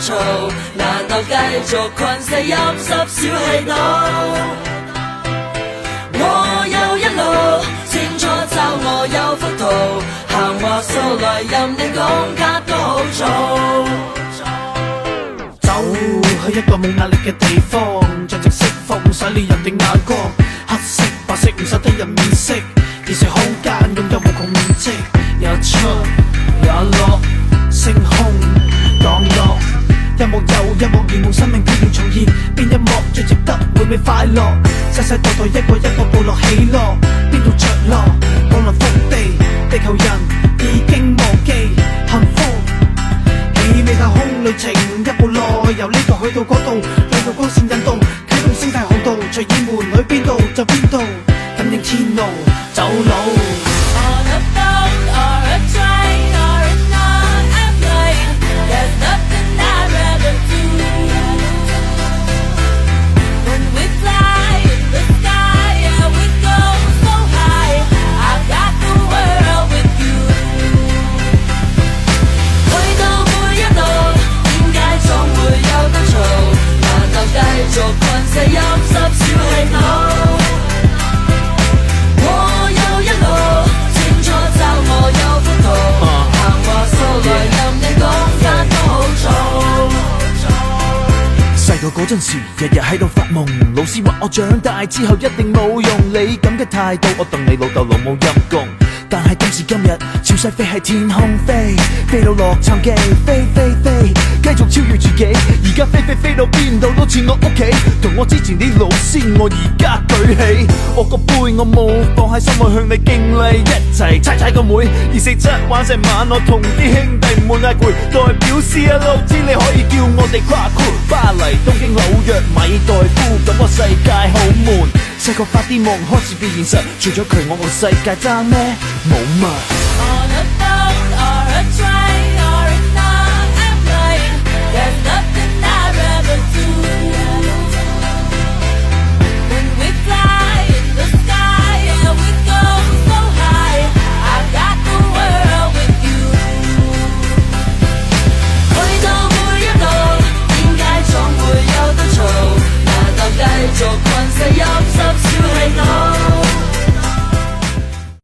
嘈，難道繼續困死陰濕小氣度？我有一路，清楚就我有幅圖，行話數來任你講卡都好做。走去一個冇壓力嘅地方，盡情釋放洗練人的眼光，黑色白色唔受得人面色，現實空間擁有無窮面積，有出有落，星空降落，一幕又一幕如夢，生命必要重現，邊一幕最值得回味快樂？世世代代一個一個部落起落，邊度着落？降臨福地，地球人已經忘記幸福。冀美太空旅程一步內，由呢度去到嗰度，兩道光線引動，啟動星際航道，隨意門去邊度就邊度，感應天路走路。On a boat or a train or on a plane, there's nothing I'd rather do. When we fly in the sky, yeah, we go so high. I've got the world with you. 去到每一度，點解總會有得嘈？難道繼續困死陰濕小氣度？我有一路，清楚就我有幅圖，行話數來任你講法都好做。細個嗰陣時，日日喺度發夢，老師話我長大之後一定冇用，你咁嘅態度，我戥你老豆老母陰公。但係今時今日，潮勢飛喺天空飛，飛到洛杉磯，飛飛飛，繼續超越自己。而家飛到邊度都似我屋企，同我之前啲老師，我而家舉起我個杯，我冇放喺心裏向你敬禮，一齊踩個妹，二四七玩成晚，我同啲兄弟唔會嗌攰，代表試一路知你可以叫我哋跨酷，巴黎、東京、紐約、米代夫，咁個世界好悶。細個發啲夢開始變現實，除咗佢我個世界爭咩？冇乜。On a boat or a train